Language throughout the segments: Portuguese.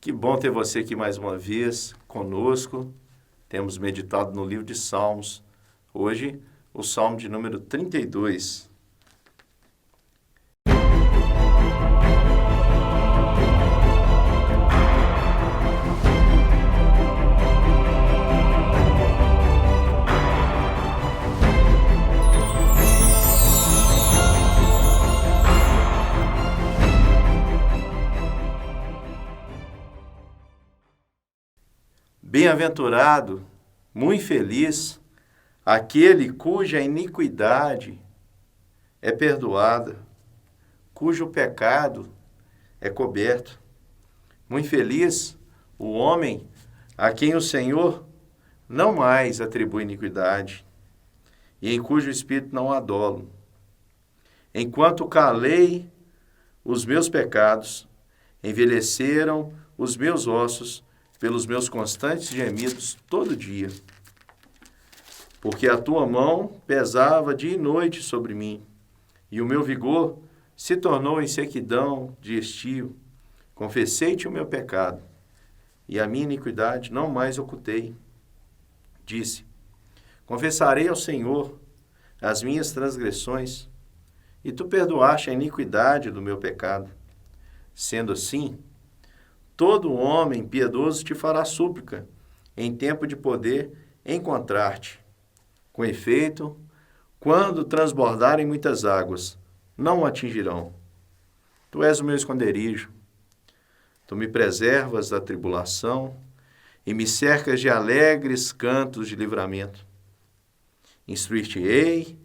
Que bom ter você aqui mais uma vez conosco. Temos meditado no livro de Salmos. Hoje, o Salmo de número 32. Bem-aventurado, muito feliz, aquele cuja iniquidade é perdoada, cujo pecado é coberto. Muito feliz o homem a quem o Senhor não mais atribui iniquidade e em cujo espírito não há dolo. Enquanto calei os meus pecados, envelheceram os meus ossos pelos meus constantes gemidos todo dia. Porque a tua mão pesava dia e noite sobre mim, e o meu vigor se tornou em sequidão de estio. Confessei-te o meu pecado, e a minha iniquidade não mais ocultei. Disse, confessarei ao Senhor as minhas transgressões, e tu perdoaste a iniquidade do meu pecado. Sendo assim, todo homem piedoso te fará súplica, em tempo de poder encontrar-te. Com efeito, quando transbordarem muitas águas, não o atingirão. Tu és o meu esconderijo. Tu me preservas da tribulação e me cercas de alegres cantos de livramento. Instruir-te-ei,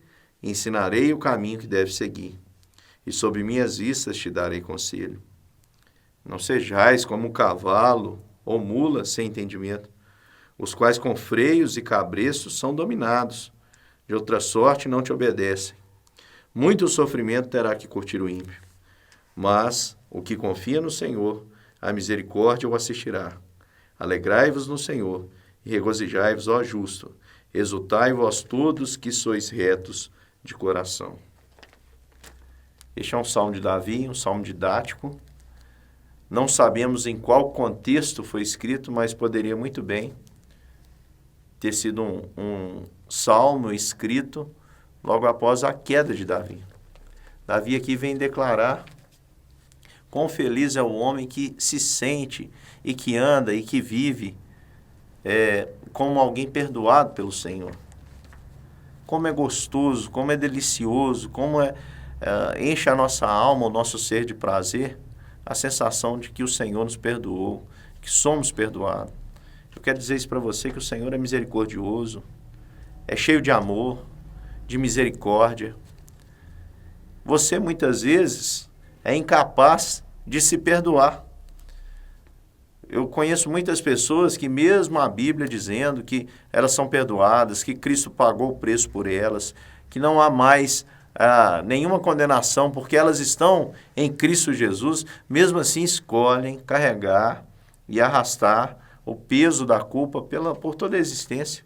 ensinarei o caminho que deves seguir, e sob minhas vistas te darei conselho. Não sejais como um cavalo ou mula sem entendimento, os quais com freios e cabreços são dominados, de outra sorte não te obedecem. Muito sofrimento terá que curtir o ímpio, mas o que confia no Senhor, a misericórdia o assistirá. Alegrai-vos no Senhor e regozijai-vos, ó justo, exultai vós todos que sois retos de coração. Este é um salmo de Davi, um salmo didático. Não sabemos em qual contexto foi escrito, mas poderia muito bem ter sido um salmo escrito logo após a queda de Davi. Davi aqui vem declarar quão feliz é o homem que se sente e que anda e que vive como alguém perdoado pelo Senhor. Como é gostoso, como é delicioso, como enche a nossa alma, o nosso ser de prazer, a sensação de que o Senhor nos perdoou, que somos perdoados. Eu quero dizer isso para você, que o Senhor é misericordioso, é cheio de amor, de misericórdia. Você, muitas vezes, é incapaz de se perdoar. Eu conheço muitas pessoas que, mesmo a Bíblia dizendo que elas são perdoadas, que Cristo pagou o preço por elas, que não há mais nenhuma condenação, porque elas estão em Cristo Jesus, mesmo assim escolhem carregar e arrastar o peso da culpa por toda a existência.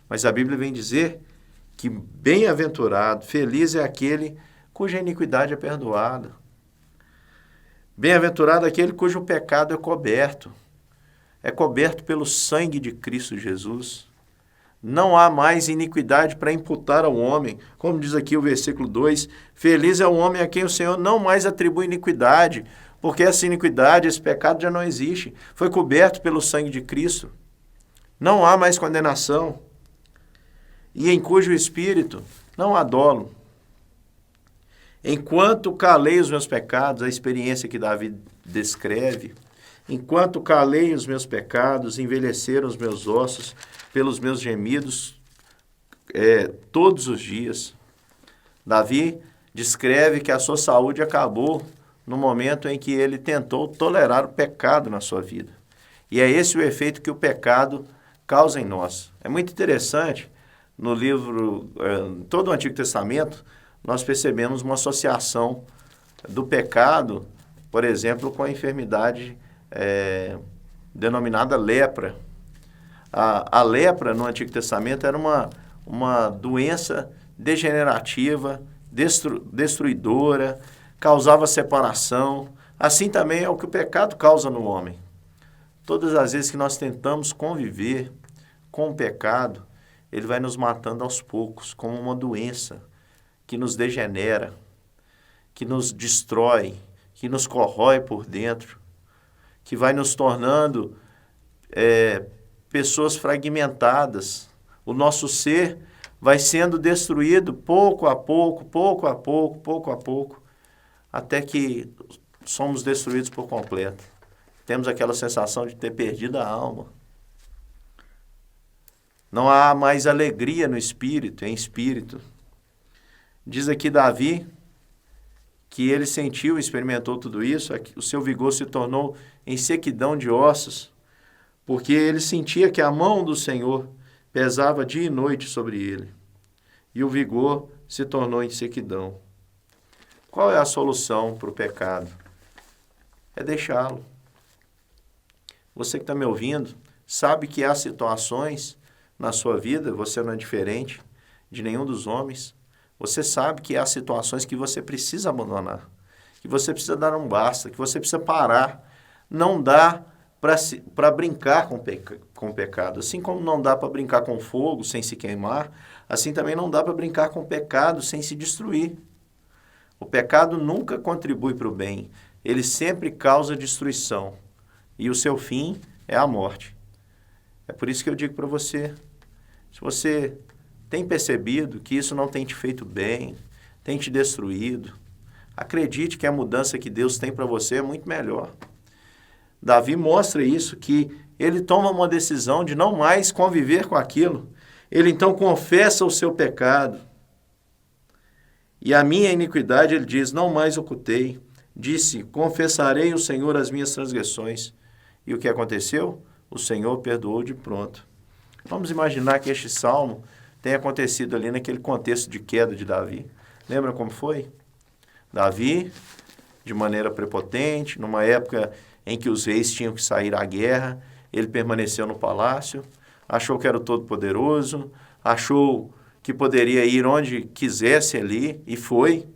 Mas a Bíblia vem dizer que bem-aventurado, feliz é aquele cuja iniquidade é perdoada. Bem-aventurado aquele cujo pecado é coberto pelo sangue de Cristo Jesus. Não há mais iniquidade para imputar ao homem. Como diz aqui o versículo 2, feliz é o homem a quem o Senhor não mais atribui iniquidade, porque essa iniquidade, esse pecado já não existe. Foi coberto pelo sangue de Cristo. Não há mais condenação. E em cujo espírito não há dolo. Enquanto calei os meus pecados, a experiência que Davi descreve, enquanto calei os meus pecados, envelheceram os meus ossos pelos meus gemidos todos os dias. Davi descreve que a sua saúde acabou no momento em que ele tentou tolerar o pecado na sua vida. E é esse o efeito que o pecado causa em nós. É muito interessante, no livro, todo o Antigo Testamento, nós percebemos uma associação do pecado, por exemplo, com a enfermidade denominada lepra. A lepra no Antigo Testamento era uma doença degenerativa, destruidora, causava separação. Assim também é o que o pecado causa no homem. Todas as vezes que nós tentamos conviver com o pecado, ele vai nos matando aos poucos, como uma doença que nos degenera, que nos destrói, que nos corrói por dentro, que vai nos tornando pessoas fragmentadas. O nosso ser vai sendo destruído pouco a pouco, pouco a pouco, pouco a pouco, até que somos destruídos por completo. Temos aquela sensação de ter perdido a alma. Não há mais alegria no espírito, em espírito. Diz aqui Davi que ele sentiu, experimentou tudo isso, o seu vigor se tornou em sequidão de ossos, porque ele sentia que a mão do Senhor pesava dia e noite sobre ele, e o vigor se tornou em sequidão. Qual é a solução para o pecado? É deixá-lo. Você que está me ouvindo, sabe que há situações na sua vida, você não é diferente de nenhum dos homens, você sabe que há situações que você precisa abandonar, que você precisa dar um basta, que você precisa parar. Não dá para brincar com o pecado. Assim como não dá para brincar com fogo sem se queimar, assim também não dá para brincar com o pecado sem se destruir. O pecado nunca contribui para o bem, ele sempre causa destruição. E o seu fim é a morte. É por isso que eu digo para você, se você tem percebido que isso não tem te feito bem, tem te destruído, acredite que a mudança que Deus tem para você é muito melhor. Davi mostra isso, que ele toma uma decisão de não mais conviver com aquilo. Ele então confessa o seu pecado. E a minha iniquidade, ele diz, não mais ocultei. Disse, confessarei ao Senhor as minhas transgressões. E o que aconteceu? O Senhor perdoou de pronto. Vamos imaginar que este salmo tenha acontecido ali naquele contexto de queda de Davi. Lembra como foi? Davi, de maneira prepotente, numa época em que os reis tinham que sair à guerra, ele permaneceu no palácio, achou que era o Todo-Poderoso, achou que poderia ir onde quisesse ali, e foi,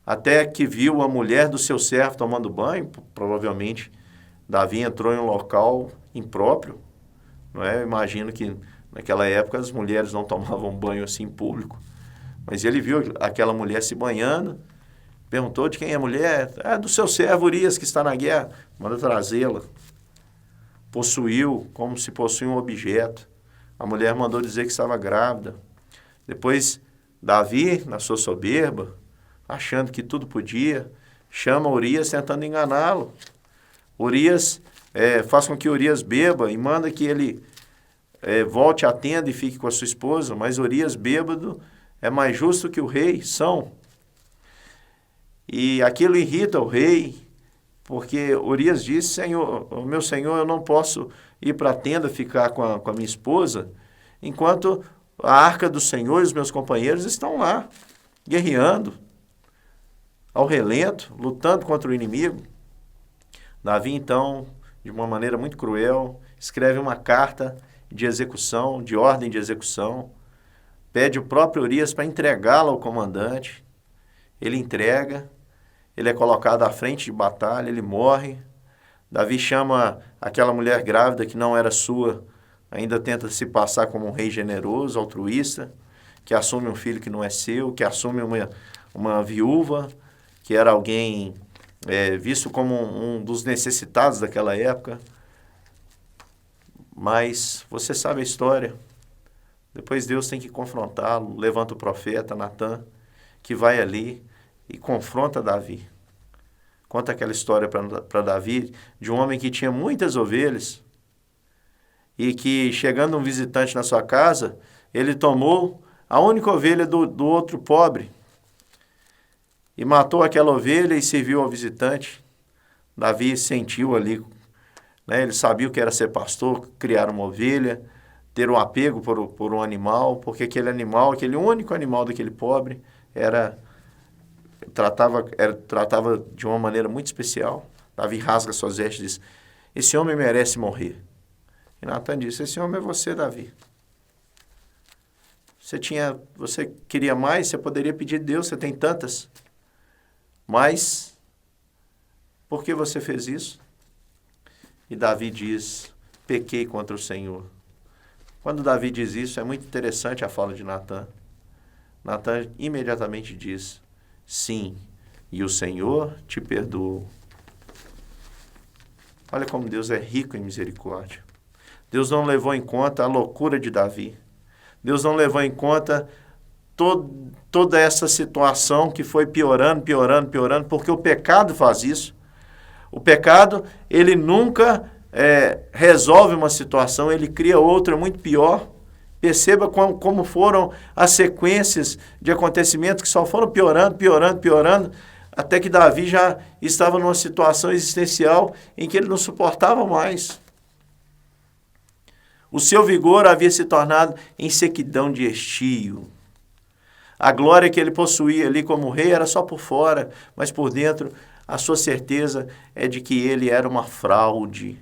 até que viu a mulher do seu servo tomando banho. Provavelmente Davi entrou em um local impróprio, não é? Eu imagino que naquela época as mulheres não tomavam banho assim em público, mas ele viu aquela mulher se banhando, perguntou de quem é a mulher. É do seu servo Urias que está na guerra, manda trazê-la. Possuiu como se possuía um objeto. A mulher mandou dizer que estava grávida. Depois Davi, na sua soberba, achando que tudo podia, chama Urias tentando enganá-lo. Urias faz com que Urias beba e manda que ele volte à tenda e fique com a sua esposa, mas Urias bêbado é mais justo que o rei, são. E aquilo irrita o rei, porque Urias disse, Senhor, meu senhor, eu não posso ir para a tenda ficar com a minha esposa, enquanto a arca do Senhor e os meus companheiros estão lá, guerreando, ao relento, lutando contra o inimigo. Davi, então, de uma maneira muito cruel, escreve uma carta de execução, de ordem de execução, pede o próprio Urias para entregá-la ao comandante. Ele entrega, ele é colocado à frente de batalha, ele morre. Davi chama aquela mulher grávida que não era sua, ainda tenta se passar como um rei generoso, altruísta, que assume um filho que não é seu, que assume uma viúva, que era alguém visto como um dos necessitados daquela época. Mas você sabe a história. Depois Deus tem que confrontá-lo, levanta o profeta Natã, que vai ali e confronta Davi. Conta aquela história para Davi de um homem que tinha muitas ovelhas e que, chegando um visitante na sua casa, ele tomou a única ovelha do outro pobre e matou aquela ovelha e serviu ao visitante. Davi sentiu ali, né, ele sabia o que era ser pastor, criar uma ovelha, ter um apego por um animal, porque aquele animal, aquele único animal daquele pobre, tratava de uma maneira muito especial. Davi rasga suas vestes e diz, esse homem merece morrer. E Natã disse, esse homem é você, Davi. Você queria mais, você poderia pedir a Deus, você tem tantas. Mas, por que você fez isso? E Davi diz, pequei contra o Senhor. Quando Davi diz isso, é muito interessante a fala de Natan. Natan imediatamente diz, sim, e o Senhor te perdoou. Olha como Deus é rico em misericórdia. Deus não levou em conta a loucura de Davi. Deus não levou em conta toda essa situação que foi piorando, porque o pecado faz isso. O pecado, ele nunca resolve uma situação, ele cria outra muito pior. Perceba como foram as sequências de acontecimentos que só foram piorando, até que Davi já estava numa situação existencial em que ele não suportava mais. O seu vigor havia se tornado em sequidão de estio. A glória que ele possuía ali como rei era só por fora, mas por dentro a sua certeza é de que ele era uma fraude.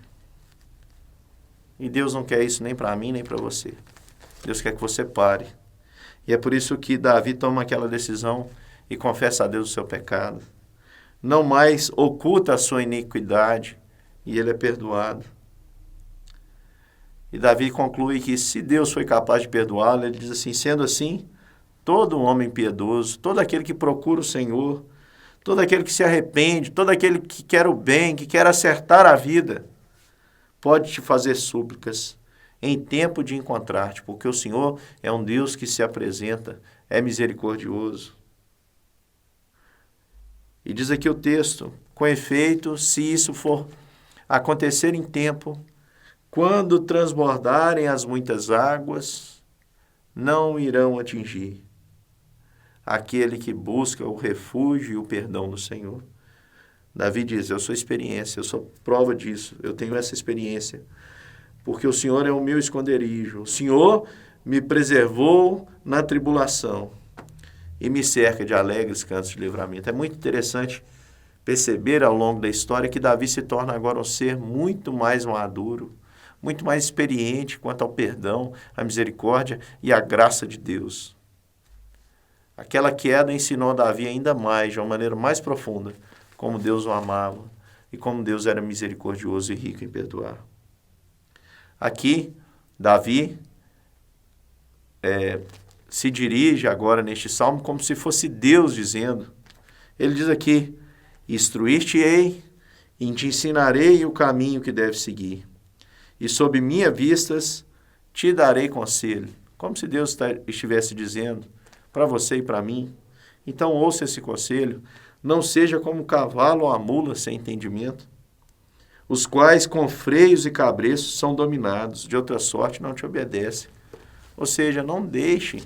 E Deus não quer isso nem para mim, nem para você. Deus quer que você pare. E é por isso que Davi toma aquela decisão e confessa a Deus o seu pecado. Não mais oculta a sua iniquidade e ele é perdoado. E Davi conclui que se Deus foi capaz de perdoá-lo, ele diz assim, sendo assim, todo homem piedoso, todo aquele que procura o Senhor, todo aquele que se arrepende, todo aquele que quer o bem, que quer acertar a vida, pode te fazer súplicas em tempo de encontrar-te, porque o Senhor é um Deus que se apresenta, é misericordioso. E diz aqui o texto, com efeito, se isso for acontecer em tempo, quando transbordarem as muitas águas, não irão atingir aquele que busca o refúgio e o perdão do Senhor. Davi diz, eu sou experiência, eu sou prova disso, eu tenho essa experiência, porque o Senhor é o meu esconderijo, o Senhor me preservou na tribulação e me cerca de alegres cantos de livramento. É muito interessante perceber ao longo da história que Davi se torna agora um ser muito mais maduro, muito mais experiente quanto ao perdão, à misericórdia e à graça de Deus. Aquela queda ensinou a Davi ainda mais, de uma maneira mais profunda, como Deus o amava e como Deus era misericordioso e rico em perdoar. Aqui, Davi se dirige agora neste salmo como se fosse Deus dizendo. Ele diz aqui, instruir-te-ei e te ensinarei o caminho que deves seguir. E sob minhas vistas te darei conselho. Como se Deus estivesse dizendo para você e para mim. Então ouça esse conselho. Não seja como o cavalo ou a mula sem entendimento, os quais com freios e cabreços são dominados, de outra sorte não te obedecem. Ou seja, não deixe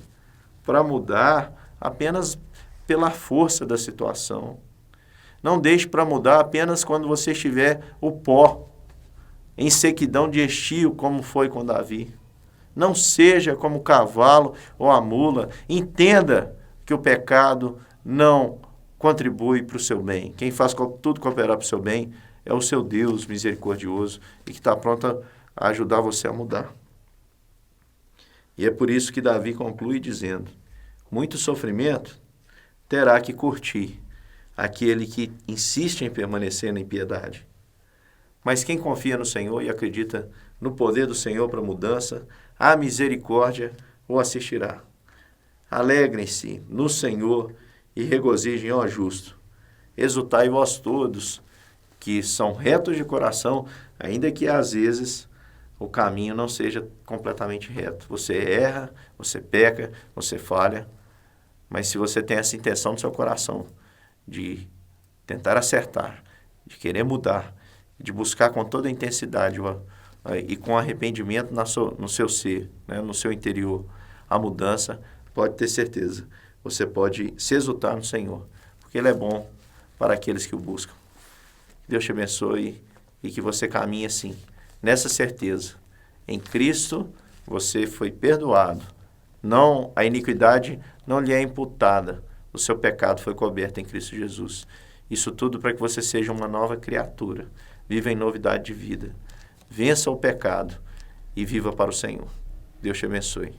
para mudar apenas pela força da situação. Não deixe para mudar apenas quando você estiver o pó, em sequidão de estio, como foi com Davi. Não seja como o cavalo ou a mula. Entenda que o pecado não contribui para o seu bem. Quem faz tudo cooperar para o seu bem é o seu Deus misericordioso e que está pronto a ajudar você a mudar. E é por isso que Davi conclui dizendo, muito sofrimento terá que curtir aquele que insiste em permanecer na impiedade. Mas quem confia no Senhor e acredita no poder do Senhor para mudança, a misericórdia o assistirá. Alegrem-se no Senhor e regozijem, ó justo. Exultai vós todos, que são retos de coração, ainda que às vezes o caminho não seja completamente reto. Você erra, você peca, você falha, mas se você tem essa intenção no seu coração de tentar acertar, de querer mudar, de buscar com toda a intensidade e com arrependimento no seu ser, né, no seu interior, a mudança, pode ter certeza, você pode se exultar no Senhor, porque Ele é bom para aqueles que o buscam. Deus te abençoe e que você caminhe assim, nessa certeza. Em Cristo você foi perdoado. Não, a iniquidade não lhe é imputada. O seu pecado foi coberto em Cristo Jesus. Isso tudo para que você seja uma nova criatura. Viva em novidade de vida. Vença o pecado e viva para o Senhor. Deus te abençoe.